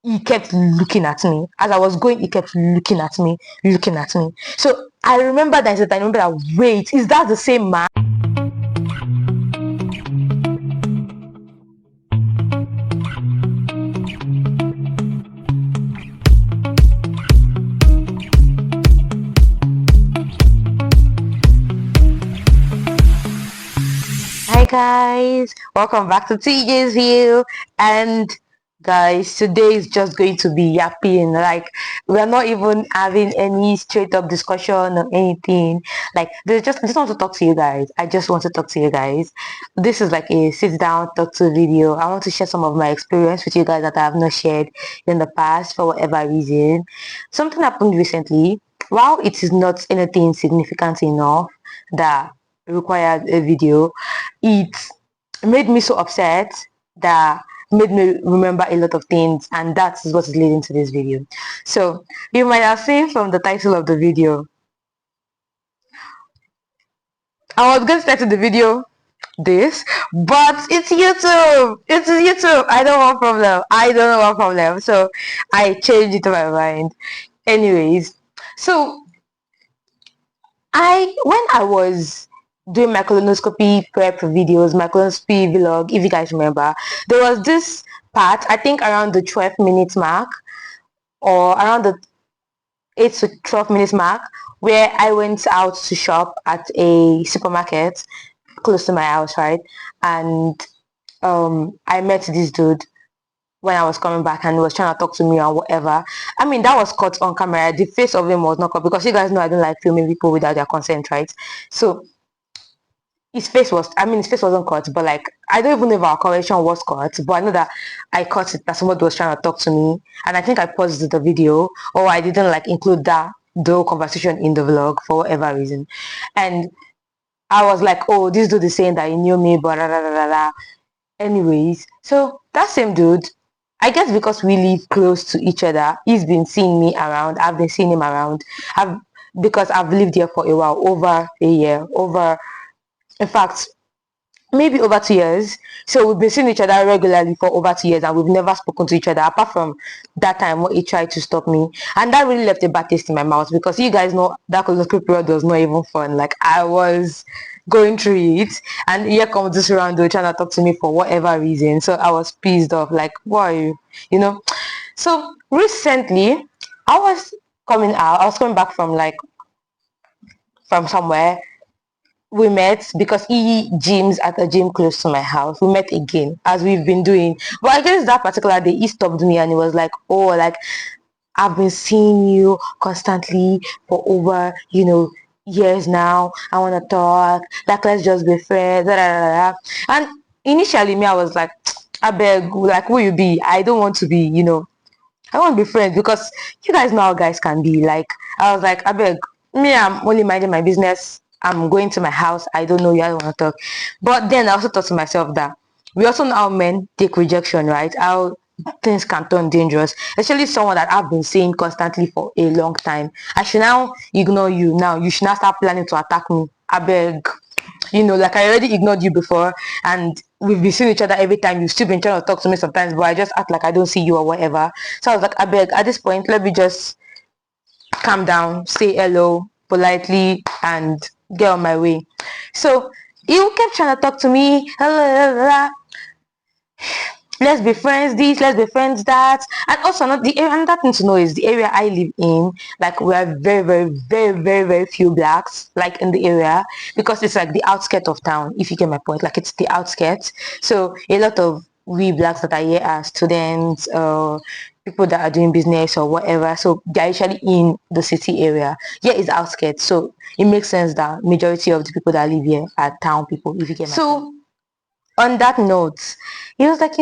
he kept looking at me. As I was going, he kept looking at me. So I remember that, wait, is that the same man? Hi guys, welcome back to TEEJA'S View. And guys, today is just going to be yapping. Like, we're not even having any straight up discussion or anything. Like, I just want to talk to you guys. I just want to talk to you guys. This is like a sit down talk to video. I want to share some of my experience with you guys that I have not shared in the past for whatever reason. Something happened recently. While it is not anything significant enough that required a video, it made me so upset that made me remember a lot of things, and that is what is leading to this video. So you might have seen from the title of the video, I was going to title the video this, but it's YouTube. I don't want problem. I don't want problem. So I changed it to my mind. Anyways, so when I was doing my colonoscopy prep videos, my colonoscopy vlog, if you guys remember, there was this part, I think around the 12-minute mark, or around the 8 to 12 minutes mark, where I went out to shop at a supermarket close to my house, right? And I met this dude when I was coming back, and he was trying to talk to me or whatever. I mean, that was caught on camera. The face of him was not caught, because you guys know I don't like filming people without their consent, right? So his face wasn't cut, but like, I don't even know if our conversation was cut, but I know that I caught it, that somebody was trying to talk to me, and I think I paused the video, or I didn't like include the whole conversation in the vlog for whatever reason. And I was like, oh, this dude is saying that he knew me, but anyways, so that same dude, I guess because we live close to each other, he's been seeing me around, I've been seeing him around, because I've lived here for a while, over a year, in fact, maybe over 2 years. So we've been seeing each other regularly for over 2 years, and we've never spoken to each other apart from that time when he tried to stop me. And that really left a bad taste in my mouth, because you guys know that colonoscopy period was not even fun. Like, I was going through it, and here comes this rando trying to talk to me for whatever reason. So I was pissed off, like, why are you, you know? So recently, I was coming back from from somewhere. We met because he gyms at a gym close to my house. We met again, as we've been doing. But I guess that particular day, he stopped me and he was like, oh, like, I've been seeing you constantly for over, years now. I want to talk. Like, let's just be friends. Da, da, da, da. And initially, me, I was like, I beg, like, who you be? I don't want to be, I want to be friends, because you guys know how guys can be. Like, I was like, I beg, me, I'm only minding my business. I'm going to my house. I don't know you. I don't want to talk. But then I also thought to myself that we also know how men take rejection, right? How things can turn dangerous, especially someone that I've been seeing constantly for a long time. I should now ignore you. Now you should not start planning to attack me. I beg. Like, I already ignored you before, and we've been seeing each other every time. You've still been trying to talk to me sometimes, but I just act like I don't see you or whatever. So I was like, I beg, at this point, let me just calm down, say hello politely, and get on my way. So he kept trying to talk to me. Let's be friends this, let's be friends that. And also, not the area, another thing to know is the area I live in, like, we are very, very, very, very, very few blacks, like, in the area, because it's like the outskirts of town, if you get my point. Like, it's the outskirts. So a lot of we blacks that are here are students, people that are doing business or whatever, so they're actually in the city area. Yeah, it's outskirts, so it makes sense that majority of the people that live here are town people, if you get my point. So on that note, he was like,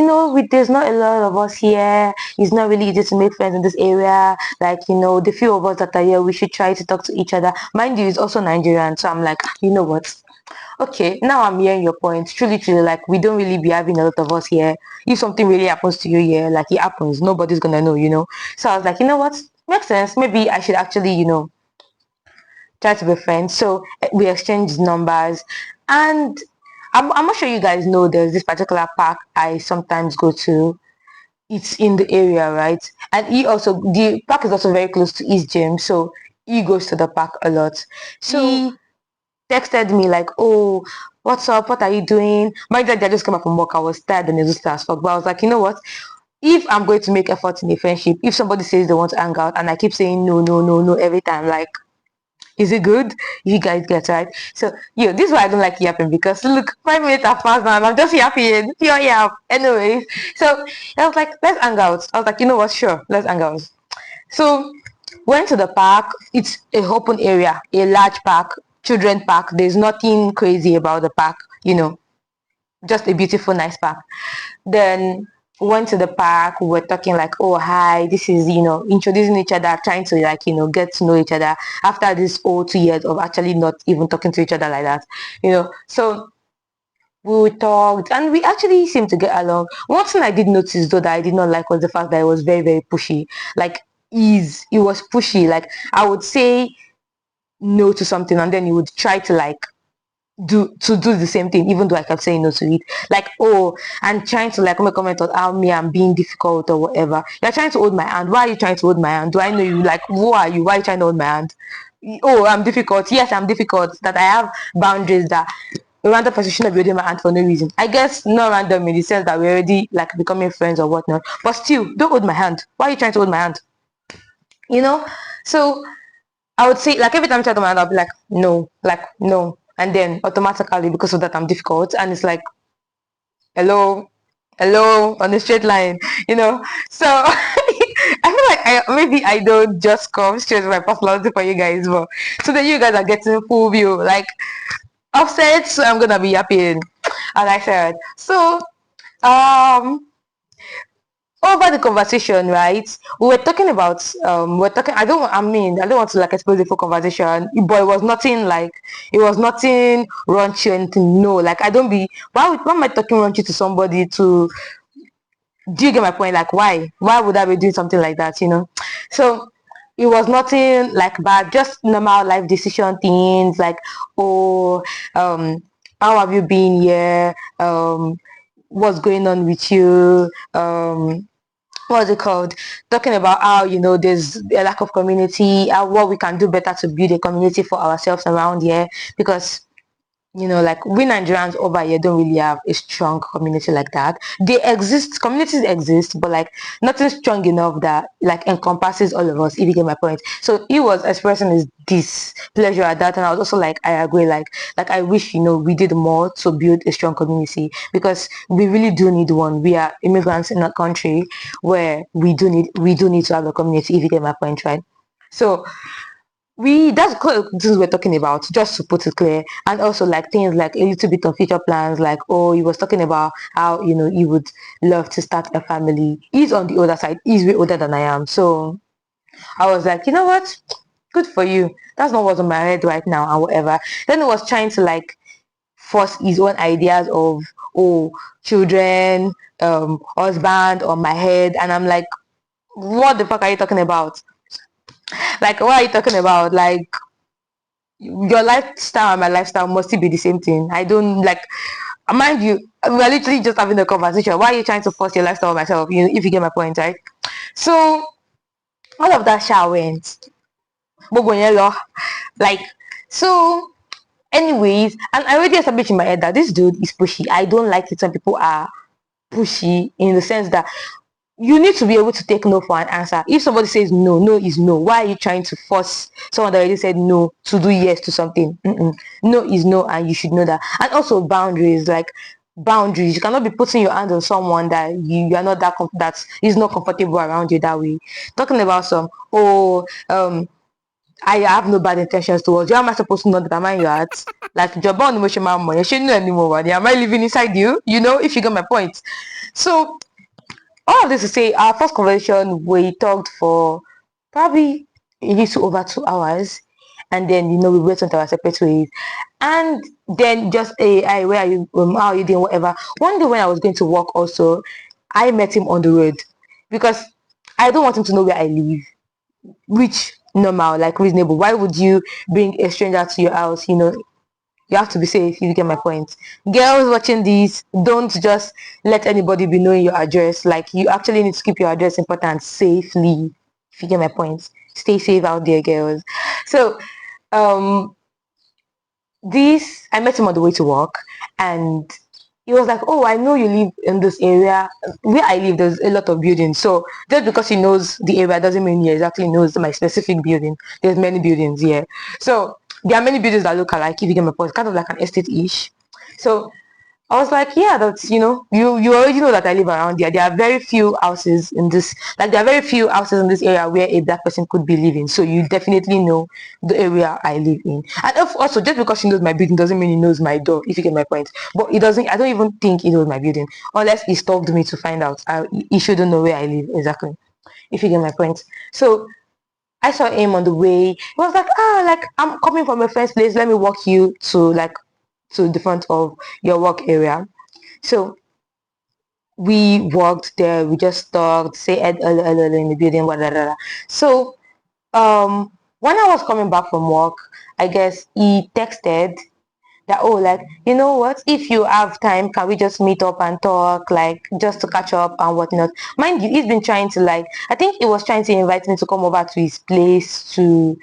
there's not a lot of us here. It's not really easy to make friends in this area. Like, the few of us that are here, we should try to talk to each other. Mind you, he's also Nigerian. So I'm like, you know what? Okay, now I'm hearing your point. Truly, truly, like, we don't really be having a lot of us here. If something really happens to you here, like, it happens, nobody's gonna know. So I was like, you know what? Makes sense. Maybe I should actually, try to be friends. So we exchanged numbers, and I'm not sure you guys know, there's this particular park I sometimes go to. it's in the area, right? And he also, the park is also very close to his gym, so he goes to the park a lot. So he texted me like, oh, what's up, what are you doing? My dad just came up from work, I was tired and exhausted as fuck, but I was like, you know what, if I'm going to make effort in a friendship, if somebody says they want to hang out and I keep saying no, no, no, no every time, like, is it good? You guys get right. So this is why I don't like yapping, because look, 5 minutes have passed now and I'm just yapping, pure yap. Anyways, so I was like, let's hang out. I was like, you know what, sure, let's hang out. So went to the park. It's a open area, a large park, children park. There's nothing crazy about the park, just a beautiful, nice park. Then went to the park. We were talking like, oh, hi, this is, introducing each other, trying to like, get to know each other after this whole 2 years of actually not even talking to each other like that. So we talked and we actually seemed to get along. One thing I did notice though that I did not like was the fact that it was very, very pushy. Like, it was pushy. Like, I would say no to something and then he would try to like do the same thing, even though I kept saying no to it. Like, oh, and trying to like make a comment on how I'm being difficult or whatever. You're trying to hold my hand. Why are you trying to hold my hand? Do I know you? Like, who are you? Why are you trying to hold my hand? Oh, I'm difficult. Yes, I'm difficult. That I have boundaries, that a random person shouldn't be holding my hand for no reason. I guess not random in the sense that we're already like becoming friends or whatnot. But still, don't hold my hand. Why are you trying to hold my hand? So I would say, like, every time I try to my hand, I'll be like, no. And then automatically, because of that, I'm difficult. And it's like, hello, on the straight line. So I feel like maybe I don't just come straight to my personality for you guys, but so then you guys are getting full view. Like, offset, so I'm going to be happy, as I said. So, over the conversation, right? We were talking about I don't want to like expose the full conversation, but it was nothing raunchy or anything. No, like, I don't be why am I talking raunchy to somebody? To Do you get my point? Like, why would I be doing something like that? So it was nothing like bad, just normal life decision things, like, oh, how have you been here, what's going on with you, what's it called, talking about how there's a lack of community, what we can do better to build a community for ourselves around here, because like, we Nigerians over here don't really have a strong community like that. Communities exist, but like nothing strong enough that like encompasses all of us, if you get my point. So he was expressing his displeasure at that, and I was also like, I agree, like I wish we did more to build a strong community, because we really do need one. We are immigrants in a country where we do need to have a community, if you get my point, right? So that's things we're talking about, just to put it clear. And also like things like a little bit of future plans, like, oh, he was talking about how he would love to start a family. He's on the older side, he's way older than I am, so I was like, you know what, good for you, that's not what's on my head right now and whatever. Then he was trying to like force his own ideas of, oh, children, husband on my head, and I'm like, what the fuck are you talking about? Like, what are you talking about? Like, your lifestyle and my lifestyle must be the same thing. I don't like, mind you, we're literally just having a conversation. Why are you trying to force your lifestyle on myself? If you get my point, right? So all of that shall went. Like, so anyways, and I already established in my head that this dude is pushy. I don't like it when people are pushy, in the sense that you need to be able to take no for an answer. If somebody says no, no is no. Why are you trying to force someone that already said no to do yes to something? No is no, and you should know that. And also boundaries, like boundaries. You cannot be putting your hand on someone that you are not that is not comfortable around you that way. Talking about I have no bad intentions towards you. How am I supposed to know that I'm in your heart? Like, job on emotional money. You shouldn't know anymore. Am I living inside you? If you get my point. So all of this to say, our first conversation, we talked for probably a little over 2 hours, and then we went on to our separate ways. And then just where are you, how are you doing, whatever. One day when I was going to work also, I met him on the road, because I don't want him to know where I live, which normal, like reasonable. Why would you bring a stranger to your house, You have to be safe, if you get my point. Girls watching this, don't just let anybody be knowing your address. Like, you actually need to keep your address important safely, if you get my point. Stay safe out there, girls. So this, I met him on the way to work, and he was like, oh, I know you live in this area. Where I live, there's a lot of buildings. So just because he knows the area doesn't mean he exactly knows my specific building. There's many buildings here. So there are many buildings that look alike, if you get my point. Kind of like an estate-ish. So I was like, yeah, that's, you already know that I live around here. There are very few houses in this, like there are very few houses in this area where a black person could be living. So you definitely know the area I live in. And also, just because she knows my building doesn't mean he knows my door, if you get my point. But he doesn't, I don't even think he knows my building. Unless he stalked me to find out. He shouldn't know where I live exactly, if you get my point. So I saw him on the way. He was like, like, I'm coming from a friend's place. Let me walk you to the front of your work area. So we walked there. We just talked, say hello, hello, in the building, blah, blah, blah. So when I was coming back from work, I guess he texted that, oh, like, you know what, if you have time, can we just meet up and talk, like, just to catch up and whatnot. Mind you, he's been trying to, like, I think he was trying to invite me to come over to his place to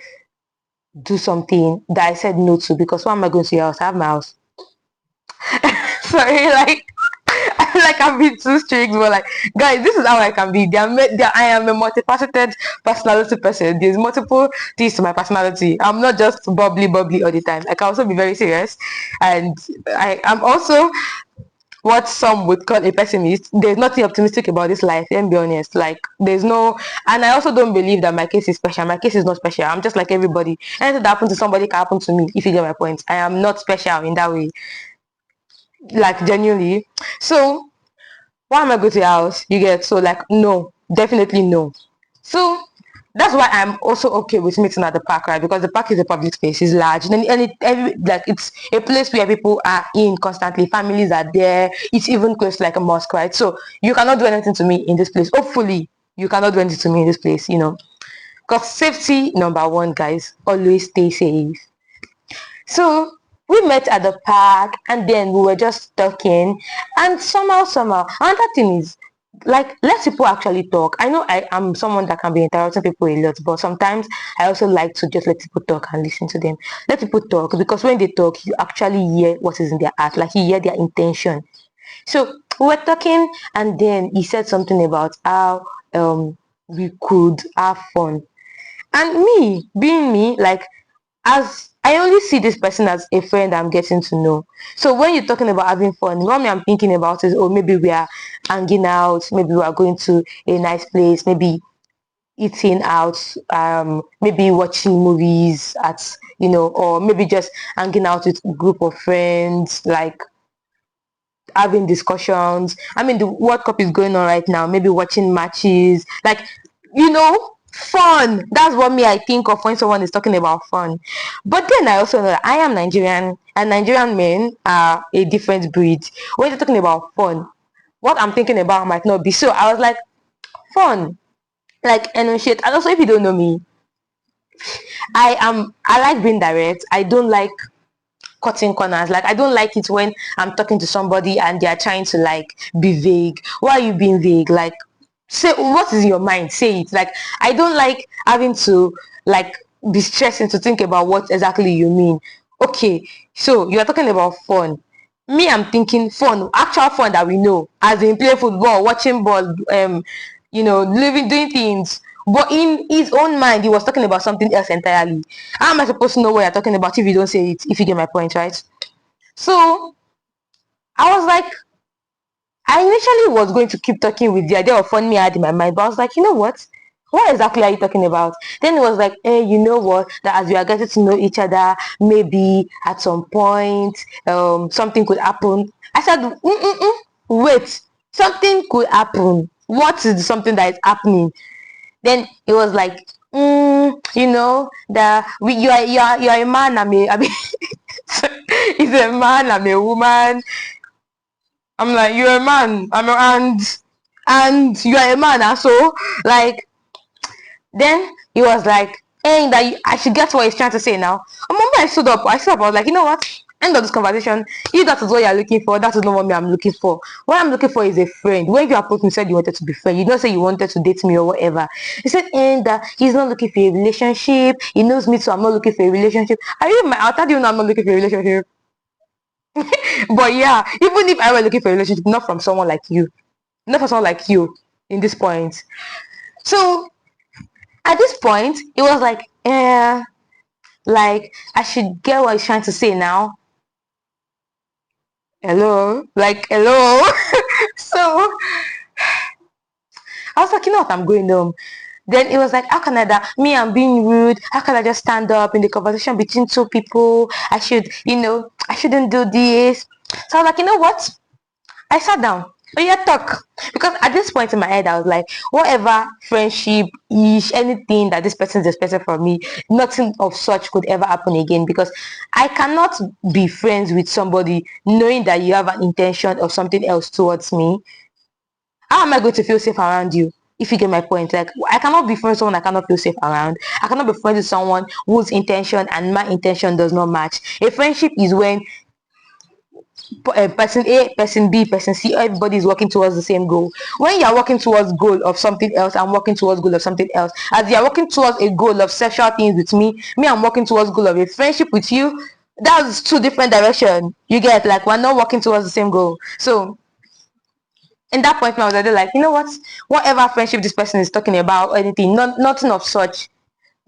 do something that I said no to, because what am I going to your house? I have my house. Sorry, like, like I'm being too strict, but like, guys, this is how I can be. I am a multifaceted personality person. There's multiple things to my personality. I'm not just bubbly all the time. I can also be very serious, and I am also what some would call a pessimist. There's nothing optimistic about this life, let me be honest. Like, there's no, and I also don't believe that my case is special. My case is not special. I'm just like everybody. Anything that happens to somebody can happen to me, if you get my point. I am not special in that way, like, genuinely. So why am I going to your house? You get, so like, no, definitely no. So that's why I'm also okay with meeting at the park, right? Because the park is a public space, it's large, and like, it's a place where people are in constantly, families are there, it's even close to like a mosque, right? So you cannot do anything to me in this place. Hopefully you cannot do anything to me in this place, because safety number one, guys. Always stay safe. So we met at the park, and then we were just talking, and somehow another thing is, like, let people actually talk. I know I am someone that can be interrupting people a lot, but sometimes I also like to just let people talk and listen to them. Let people talk, because when they talk, you actually hear what is in their heart, like you hear their intention. So we were talking, and then he said something about how we could have fun. And me, being me, like, as I only see this person as a friend I'm getting to know. So when you're talking about having fun, what I'm thinking about is, oh, maybe we are hanging out, maybe we are going to a nice place, maybe eating out, maybe watching movies at, or maybe just hanging out with a group of friends, like having discussions. I mean, the World Cup is going on right now, maybe watching matches, like, fun. That's what I think of when someone is talking about fun. But then I also know that I am Nigerian, and Nigerian men are a different breed. When you're talking about fun, what I'm thinking about might not be. So I was like, fun, like, shit. And also, if you don't know me, I like being direct. I don't like cutting corners. Like, I don't like it when I'm talking to somebody and they're trying to, like, be vague. Why are you being vague? Like, say what is your mind, say it. Like, I don't like having to, like, be stressing to think about what exactly you mean. Okay, so you're talking about fun. Me, I'm thinking fun, actual fun that we know, as in play football, watching ball, living, doing things. But in his own mind, he was talking about something else entirely. How am I supposed to know what you're talking about if you don't say it, if you get my point, right? So I was like, I initially was going to keep talking with the idea of fun me I had in my mind, but I was like, you know what exactly are you talking about? Then it was like, hey, you know what, that as we are getting to know each other, maybe at some point something could happen. I said, wait, something could happen. What is something that is happening? Then it was like, you're a man, I mean he's a man, I'm a woman. I'm like, you're a man, and you are a man, and so, like, then he was like, hey, I should get what he's trying to say now. And mommy, I stood up, I was like, you know what? End of this conversation. If that is what you're looking for, that is not what me I'm looking for. What I'm looking for is a friend. When you approached me, said you wanted to be friend, you don't say you wanted to date me or whatever. You said, and that he's not looking for a relationship. He knows me, so I'm not looking for a relationship. Are you my? I'll tell you now, I'm not looking for a relationship. But yeah, even if I were looking for a relationship, not from someone like you, not from someone like you, in this point. So at this point, it was like I should get what he's trying to say now. Hello, like hello. So I was like, you know what, I'm going home. Then it was like, how can I that me, I'm being rude? How can I just stand up in the conversation between two people? I should, I shouldn't do this. So I was like, you know what? I sat down. Oh yeah, talk. Because at this point in my head, I was like, whatever friendship ish, anything that this person is expecting from me, nothing of such could ever happen again. Because I cannot be friends with somebody knowing that you have an intention of something else towards me. How am I going to feel safe around you? If you get my point, like I cannot be friends with someone I cannot feel safe around. I cannot be friends with someone whose intention and my intention does not match. A friendship is when person A, person B, person C, everybody is working towards the same goal. When you are working towards goal of something else, I'm working towards goal of something else. As you are working towards a goal of sexual things with me, I'm working towards goal of a friendship with you. That's two different directions. You get, like, we're not working towards the same goal. So in that point, I was already like, you know what? Whatever friendship this person is talking about, or anything, nothing of such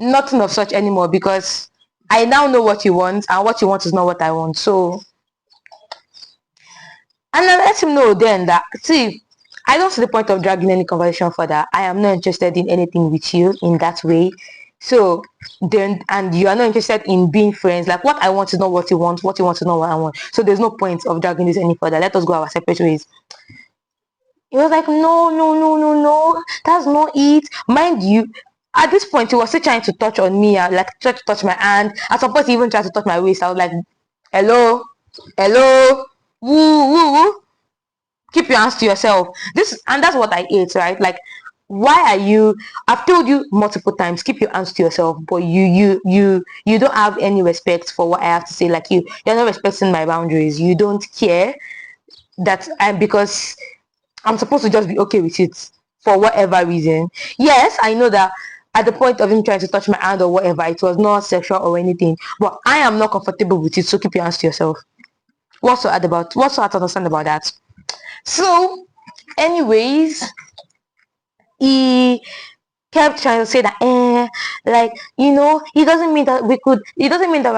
anymore, because I now know what you want, and what you want is not what I want. So, and I let him know then that, see, I don't see the point of dragging any conversation further. I am not interested in anything with you in that way. So then, and you are not interested in being friends. Like, what I want is not what you want. What you want is not what I want. So there's no point of dragging this any further. Let us go our separate ways. He was like, no, no, no, no, no, that's not it. Mind you, at this point, he was still trying to touch on me, like try to touch my hand. At some point, he even tried to touch my waist. I was like, hello, hello, woo, woo, woo. Keep your hands to yourself. And that's what I hate, right? Like, why are you? I've told you multiple times, keep your hands to yourself, but you don't have any respect for what I have to say. Like, you're not respecting my boundaries. You don't care that because I'm supposed to just be okay with it for whatever reason. Yes, I know that at the point of him trying to touch my hand or whatever, it was not sexual or anything, but I am not comfortable with it, so keep your hands to yourself. What's so hard to understand about that? So, anyways, he kept trying to say that, like, it doesn't mean that we're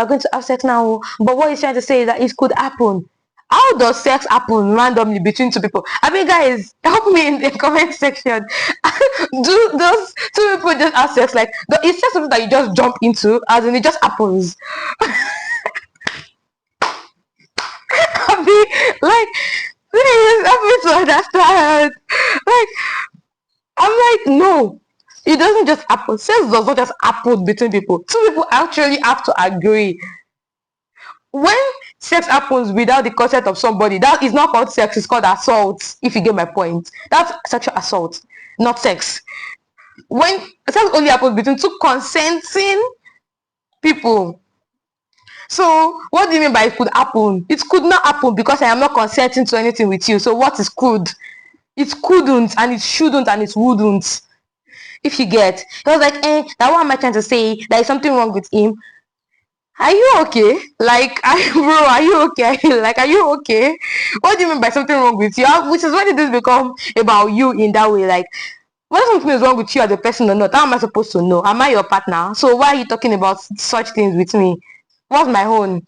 going to have sex now, but what he's trying to say is that it could happen. How does sex happen randomly between two people? I mean, guys, help me in the comment section. Do those two people just have sex? Like, it's just something that you just jump into, as in it just happens. I mean, like, please help me to understand. Like, I'm like, no, it doesn't just happen. Sex does not just happen between people. Two people actually have to agree. When sex happens without the consent of somebody, that is not called sex, it's called assault, if you get my point. That's sexual assault, not sex. When sex only happens between two consenting people. So what do you mean by it could happen? It could not happen because I am not consenting to anything with you. So what is could? It couldn't, and it shouldn't, and it wouldn't. If you get, it was like, now what am I trying to say? There is something wrong with him. Are you okay? Like, bro, are you okay? Like, are you okay? What do you mean by something wrong with you? Which is when did this become about you in that way? Like, whether something is wrong with you as a person or not, how am I supposed to know? Am I your partner? So why are you talking about such things with me? What's my own?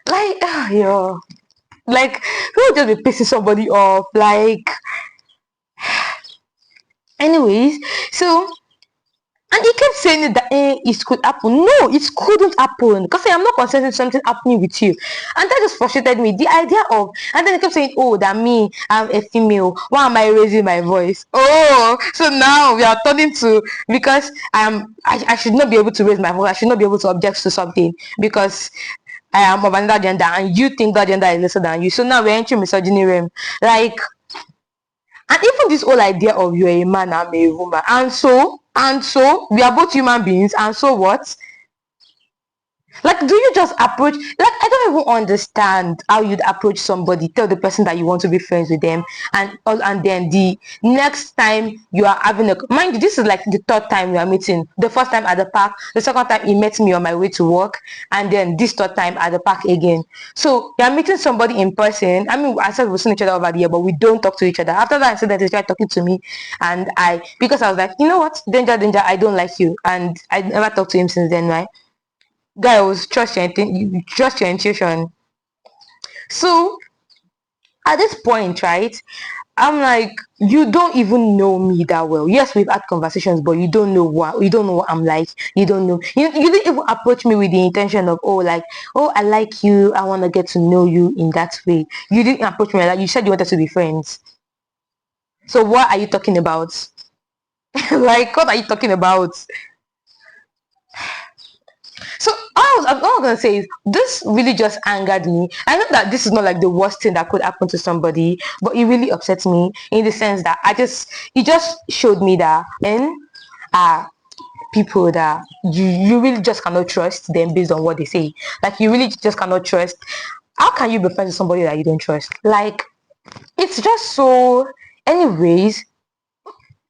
Like, yo, like, who just be pissing somebody off? Like, anyways, so. And he kept saying that it could happen. No, it couldn't happen because I am not consenting to something happening with you. And that just frustrated me. The idea of, and then he kept saying, oh, that me, I'm a female. Why am I raising my voice? Oh, so now we are turning to, because I should not be able to raise my voice. I should not be able to object to something because I am of another gender and you think that gender is lesser than you. So now we're entering misogyny realm. Like, and even this whole idea of you're a man, I'm a woman, and so we are both human beings, and so what? Like, do you just approach, like, I don't even understand how you'd approach somebody, tell the person that you want to be friends with them, and then the next time you are having a, mind you, this is like the third time we are meeting. The first time at the park, the second time he met me on my way to work, and then this third time at the park again. So you're meeting somebody in person. I mean, I said we've seen each other over the year, but we don't talk to each other. After that, I said that they started talking to me, and because I was like, you know what, danger, danger, I don't like you, and I never talked to him since then, right? Girls, trust your intuition. So at this point, right, I'm like, you don't even know me that well. Yes, we've had conversations, but you don't know what I'm like. You don't know. You didn't even approach me with the intention of, oh, like, oh, I like you, I want to get to know you in that way. You didn't approach me like that. You said you wanted to be friends. So what are you talking about? Like, what are you talking about? So all I was gonna say is this really just angered me. I know that this is not like the worst thing that could happen to somebody, but it really upsets me in the sense that it just showed me that men are people that you really just cannot trust them based on what they say. Like, you really just cannot trust. How can you be friends with somebody that you don't trust? Like, it's just so. Anyways,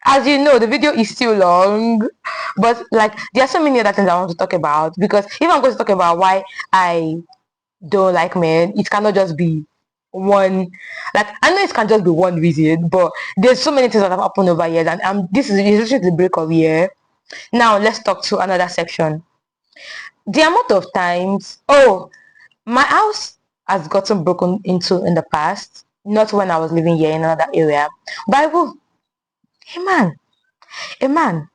as you know, the video is still long, but like there are so many other things I want to talk about, because if I'm going to talk about why I don't like men, it cannot just be one. Like, I know it can just be one reason, but there's so many things that have happened over years, and this is literally the break of year. Now let's talk to another section. The amount of times, oh, my house has gotten broken into in the past, not when I was living here in another area, but I will, hey man, a man.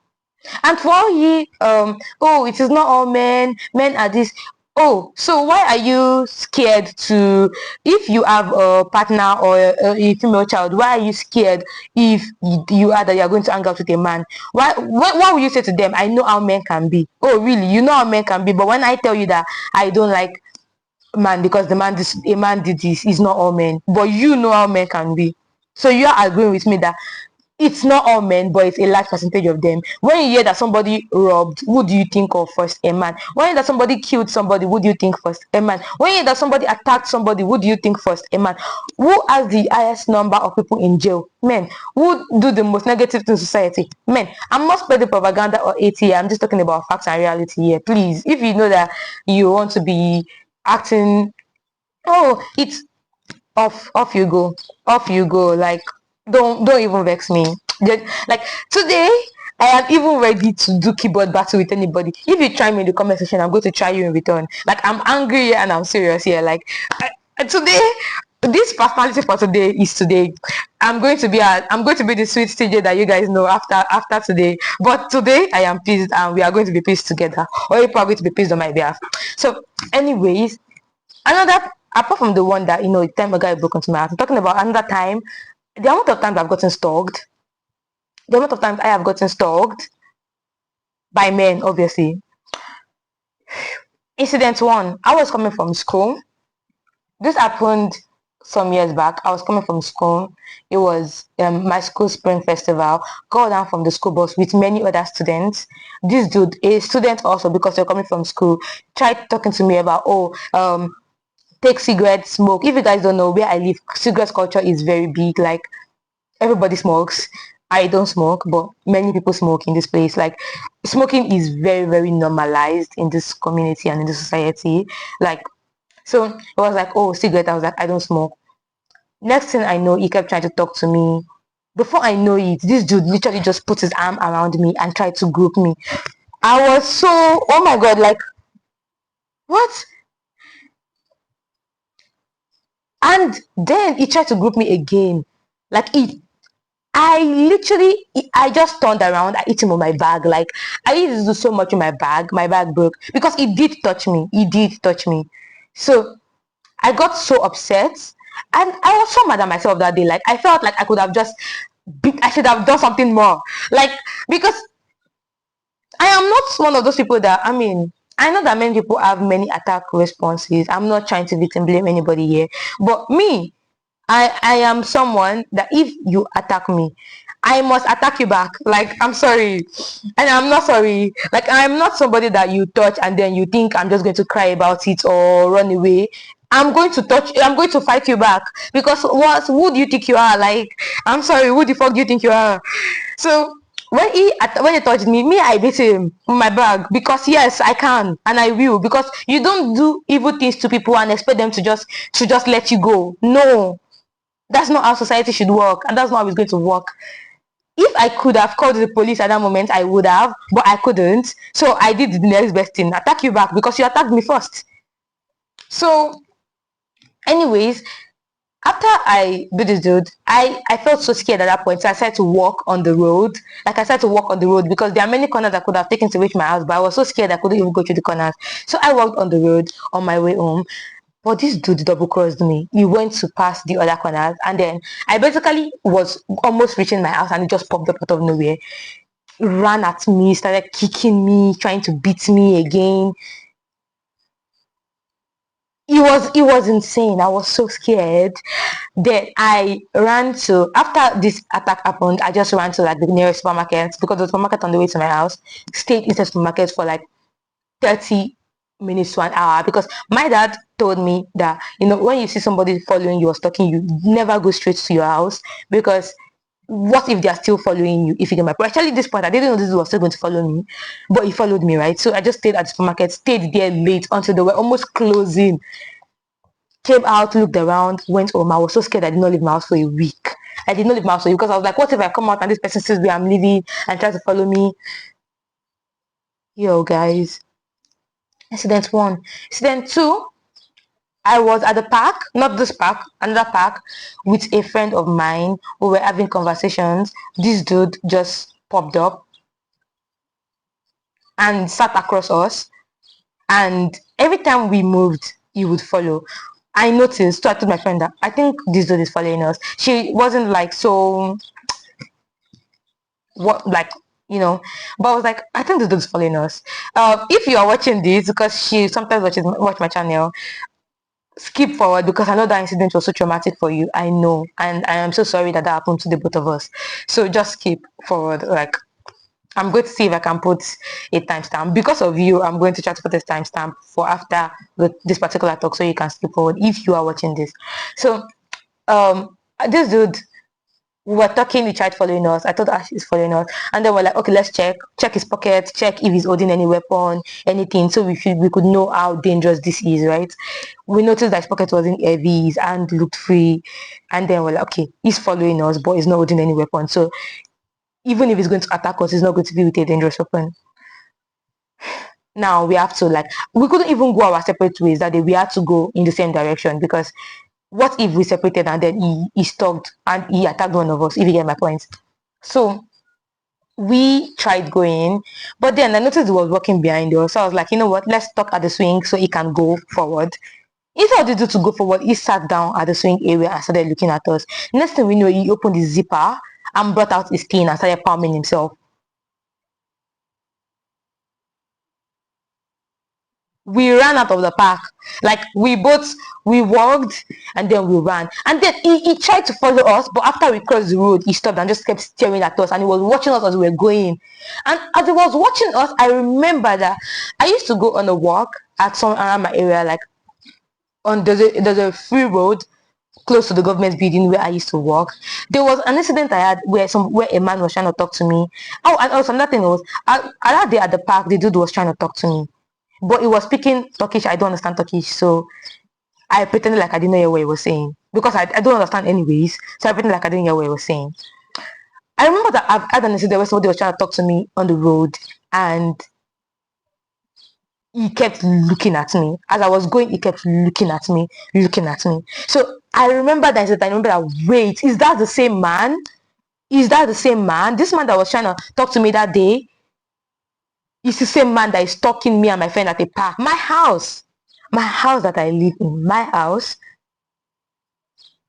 And for all ye, oh, it is not all men. Men are this. Oh, so why are you scared to, if you have a partner or a female child, why are you scared if you are that you are going to hang out with a man? Why would you say to them, I know how men can be? Oh, really? You know how men can be, but when I tell you that I don't like man because a man did this, it's not all men, but you know how men can be. So you are agreeing with me that it's not all men, but it's a large percentage of them. When you hear that somebody robbed, who do you think of first? A man. When you hear that somebody killed somebody, who do you think first? A man. When you hear that somebody attacked somebody, who do you think first? A man. Who has the highest number of people in jail? Men. Who do the most negative things in society? Men. I'm not spreading propaganda or ATA. I'm just talking about facts and reality here. Please, if you know that you want to be acting, oh, it's off you go. Like, don't even vex me. Like, today I am even ready to do keyboard battle with anybody. If you try me in the comment section, I'm going to try you in return. Like, I'm angry here and I'm serious here. Like, today, this personality for today is today. I'm going to be the sweet TJ that you guys know after today. But today I am pissed, and we are going to be pissed together, or you're probably to be pissed on my behalf. So anyways, another, apart from the one that, the time a guy broke into my house, I'm talking about another time. The amount of times I've gotten stalked, the amount of times I have gotten stalked by men, obviously. Incident one, I was coming from school. This happened some years back. I was coming from school. It was my school spring festival. Got down from the school bus with many other students. This dude, a student also, because they're coming from school, tried talking to me about, take cigarettes, smoke. If you guys don't know where I live, cigarette culture is very big. Like, everybody smokes. I don't smoke, but many people smoke in this place. Like, smoking is very, very normalized in this community and in this society. Like, so it was like, oh, cigarette. I was like, I don't smoke. Next thing I know, he kept trying to talk to me. Before I know it, this dude literally just put his arm around me and tried to group me. I was so, oh my God, like, what? And then he tried to group me again. Like, I just turned around, I hit him on my bag. Like, I used to do so much in my bag broke, because he did touch me. So I got so upset, and I was so mad at myself that day. Like, I felt like I should have done something more. Like, because I am not one of those people that, I mean, I know that many people have many attack responses. I'm not trying to victim blame anybody here, but me, I am someone that if you attack me, I must attack you back. Like, I'm sorry. And I'm not sorry. Like, I'm not somebody that you touch and then you think I'm just going to cry about it or run away. I'm going to fight you back. Because who do you think you are? Like, I'm sorry, who the fuck do you think you are? So when he touched me, I beat him on my bag because yes, I can and I will, because you don't do evil things to people and expect them to just let you go. No, that's not how society should work, and that's not how it's going to work. If I could have called the police at that moment, I would have, but I couldn't. So I did the next best thing, attack you back because you attacked me first. So, anyways, after I did this dude, I felt so scared at that point. So I started to walk on the road. Like I started to walk on the road because there are many corners I could have taken to reach my house, but I was so scared I couldn't even go through the corners. So I walked on the road on my way home. But this dude double crossed me. He went to pass the other corners, and then I basically was almost reaching my house, and he just popped up out of nowhere, ran at me, started kicking me, trying to beat me again. It was insane. I was so scared. Then I ran to, after this attack happened, I just ran to like the nearest supermarket because the supermarket on the way to my house. Stayed in the supermarket for like 30 minutes to an hour because my dad told me that, when you see somebody following you or stalking you, never go straight to your house, because what if they are still following you? If you get my point. Actually, this point I didn't know this was still going to follow me, but he followed me, right? So I just stayed at the supermarket, stayed there late until they were almost closing. Came out, looked around, went home. I was so scared I did not leave my house for a week. I did not leave my house for a week because I was like, what if I come out and this person sees where I'm living and tries to follow me? Yo, guys. Incident one. Incident two, I was at the park, not this park, another park, with a friend of mine. We were having conversations. This dude just popped up and sat across us. And every time we moved, he would follow. I noticed, so I told my friend that I think this dude is following us. She wasn't like so, what, like, but I was like, I think this dude is following us. If you are watching this, because she sometimes watch my channel, skip forward because I know that incident was so traumatic for you. I know, and I am so sorry that happened to the both of us. So just skip forward. Like, I'm going to see if I can put a timestamp. Because of you, I'm going to try to put a timestamp for after this particular talk, so you can skip forward if you are watching this. So this dude, we were talking, he tried following us. I thought Ash is following us, and then we're like, okay, let's check his pocket, check if he's holding any weapon, anything, so we could know how dangerous this is, right? We noticed that his pocket wasn't heavy, his hand looked free, and then we're like, okay, he's following us, but he's not holding any weapon, so even if he's going to attack us, he's not going to be with a dangerous weapon. Now we have to, like, we couldn't even go our separate ways that day. We had to go in the same direction, because what if we separated and then he stalked and he attacked one of us, if you get my point? So we tried going, but then I noticed he was walking behind us. So I was like, you know what, let's talk at the swing so he can go forward. Instead of the dude to go forward, he sat down at the swing area and started looking at us. Next thing we know, he opened his zipper and brought out his skin and started palming himself. We ran out of the park. Like, we walked and then we ran, and then he tried to follow us, but after we crossed the road, he stopped and just kept staring at us, and he was watching us as we were going. And as he was watching us, I remember that I used to go on a walk at some around my area, like there's a free road close to the government building where I used to walk. There was an incident I had where a man was trying to talk to me. Oh, and also another thing was, that day at the park, the dude was trying to talk to me, but he was speaking Turkish. I don't understand Turkish, so I pretended like I didn't hear what he was saying, because I don't understand anyways. So I pretended like I didn't hear what he was saying. I remember that I've had an incident where somebody was trying to talk to me on the road, and he kept looking at me. As I was going, he kept looking at me. So I remember that incident. I remember that, wait, is that the same man? Is that the same man? This man that was trying to talk to me that day is the same man that is stalking me and my friend at the park. My house that I live in, my house.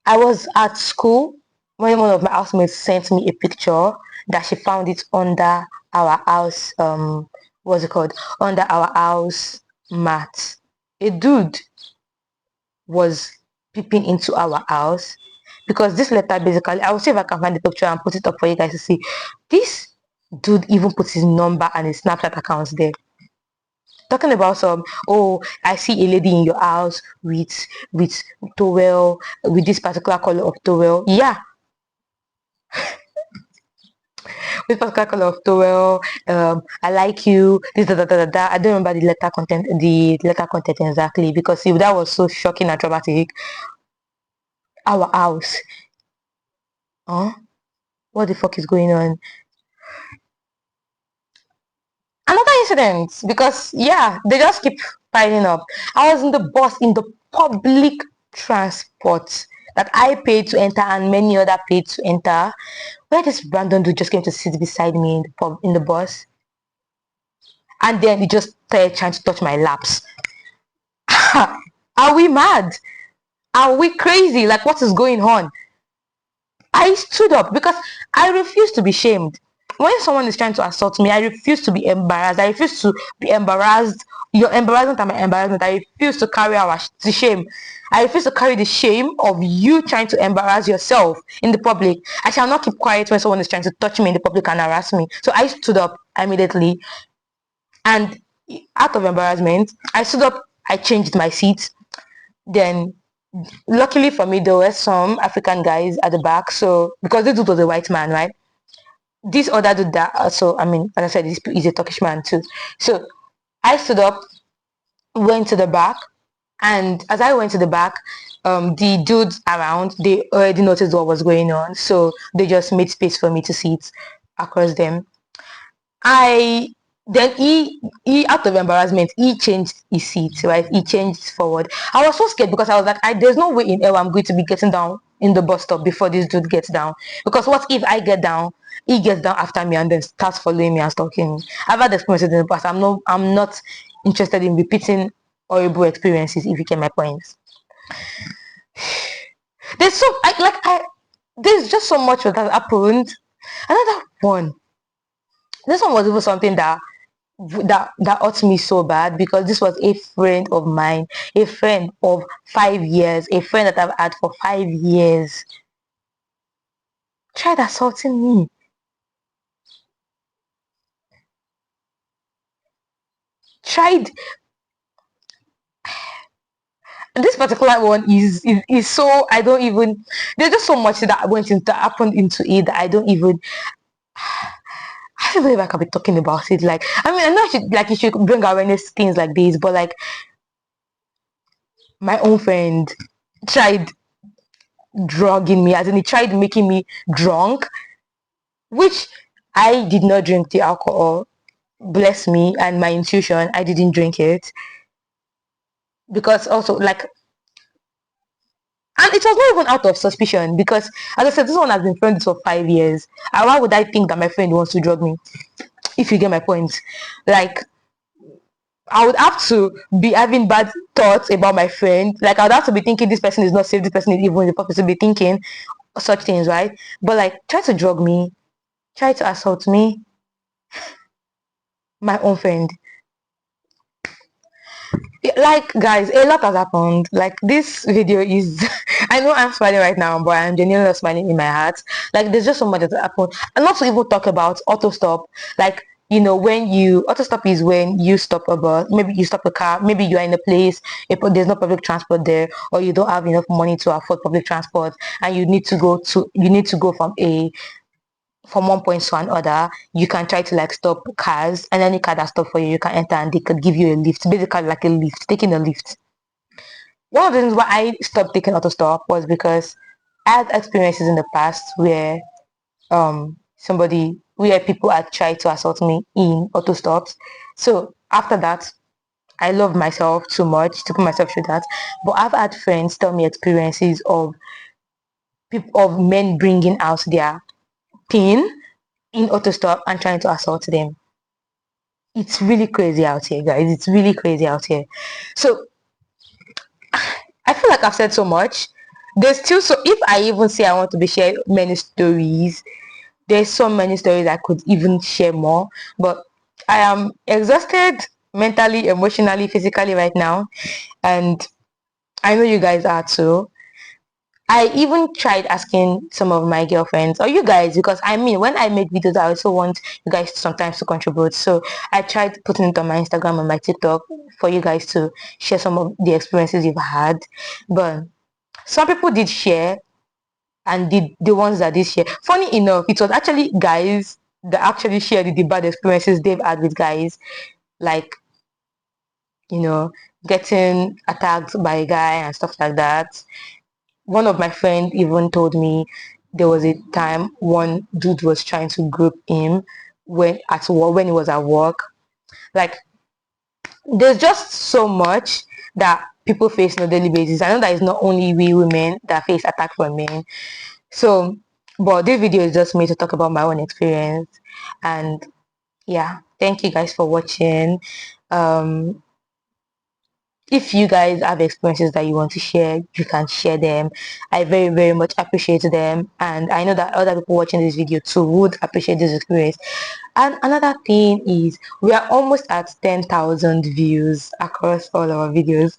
I was at school when one of my housemates sent me a picture that she found it under our house, what's it called? Under our house mat. A dude was peeping into our house because this letter basically, I will see if I can find the picture and put it up for you guys to see. This dude even puts his number and his Snapchat accounts there. Talking about some, oh, I see a lady in your house with towel, with this particular color of towel. Yeah, with particular color of towel. I like you. This da, da, da, da, da. I don't remember the letter content exactly, because if that was so shocking and traumatic, our house. Huh? What the fuck is going on? Another incident, because yeah, they just keep piling up. I was in the bus, in the public transport that I paid to enter and many other paid to enter, where this random dude just came to sit beside me in the bus, and then he just started trying to touch my laps. Are we mad? Are we crazy? Like, what is going on? I stood up because I refuse to be shamed. When someone is trying to assault me, I refuse to be embarrassed. I refuse to be embarrassed. Your embarrassment and my embarrassment. I refuse to carry the shame. I refuse to carry the shame of you trying to embarrass yourself in the public. I shall not keep quiet when someone is trying to touch me in the public and harass me. So I stood up immediately, and out of embarrassment, I stood up. I changed my seat. Then luckily for me, there were some African guys at the back. So because this dude was a white man, right? This other dude that also, I mean, as I said, he's a Turkish man too. So I stood up, went to the back, and as I went to the back, the dudes around, they already noticed what was going on. So they just made space for me to sit across them. I then he out of embarrassment, he changed his seat, right? He changed forward. I was so scared because I was like, there's no way in hell I'm going to be getting down in the bus stop before this dude gets down. Because what if I get down, he gets down after me and then starts following me and stalking me? I've had experiences in the past. I'm not interested in repeating horrible experiences, if you get my point. There's so there's just so much that happened. Another one. This one was even something that hurt me so bad, because this was a friend of mine, a friend of 5 years, a friend that I've had for 5 years, tried assaulting me. Tried. This particular one is so, I don't even, there's just so much that happened into it that I don't even, I don't know if I can be talking about it. Like, I mean, I know you should bring awareness to things like this, but like, my own friend tried drugging me, as in he tried making me drunk, which I did not drink the alcohol. Bless me and my intuition, I didn't drink it, because also like, and it was not even out of suspicion, because as I said, this one has been friends for 5 years, and why would I think that my friend wants to drug me, if you get my point? Like, I would have to be having bad thoughts about my friend. Like, I would have to be thinking this person is not safe, this person is evil, the person to be thinking such things, right? But like, try to drug me, try to assault me, my own friend. Like, guys, a lot has happened. Like, this video is I know I'm smiling right now, but I'm genuinely smiling in my heart. Like, there's just so much that happened, and not to even talk about auto stop. Like, when you auto stop is when you stop a bus, maybe you stop a car, maybe you are in a place, there's no public transport there, or you don't have enough money to afford public transport, and you need to go from one point to another. You can try to like stop cars, and any car that stop for you, you can enter and they could give you a lift, basically like a lift, taking a lift. One of the reasons why I stopped taking auto stop was because I had experiences in the past where where people had tried to assault me in auto stops. So after that, I love myself too much to put myself through that. But I've had friends tell me experiences of men bringing out their pin in auto stop and trying to assault them. It's really crazy out here, guys. It's really crazy out here. So I feel like I've said so much. There's still, so if I even say I want to be sharing many stories, there's so many stories I could even share more, but I am exhausted mentally, emotionally, physically right now, and I know you guys are too. I even tried asking some of my girlfriends or you guys, because I mean, when I make videos, I also want you guys sometimes to contribute. So I tried putting it on my Instagram and my TikTok for you guys to share some of the experiences you've had. But some people did share, and the ones that did share, funny enough, it was actually guys that actually shared the bad experiences they've had with guys, like, getting attacked by a guy and stuff like that. One of my friends even told me there was a time one dude was trying to group him when he was at work. Like, there's just so much that people face on a daily basis. I know that it's not only we women that face attack from men. So, but this video is just me to talk about my own experience. And yeah, thank you guys for watching. Um, if you guys have experiences that you want to share, you can share them. I very, very much appreciate them, and I know that other people watching this video too would appreciate this experience. And another thing is, we are almost at 10,000 views across all our videos.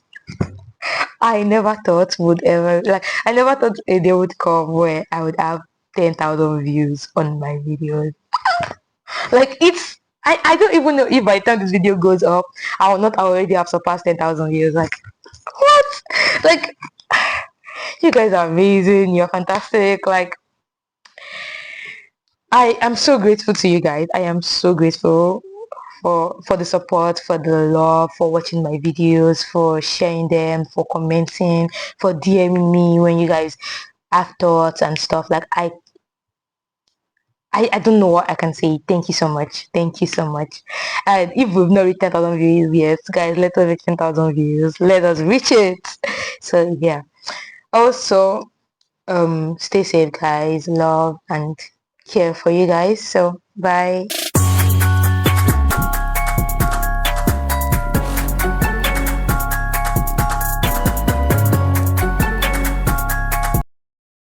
I never thought would ever, like, I never thought a day would come where I would have 10,000 views on my videos. Like, I don't even know if by the time this video goes up, I will not already have surpassed 10,000 views. Like, what? Like, you guys are amazing. You're fantastic. Like, I am so grateful to you guys. I am so grateful for the support, for the love, for watching my videos, for sharing them, for commenting, for DMing me when you guys have thoughts and stuff. Like, I don't know what I can say. Thank you so much. Thank you so much. And if we've not reached 10,000 views yet, guys, let us reach 10,000 views. Let us reach it. So yeah. Also, stay safe, guys. Love and care for you guys. So bye.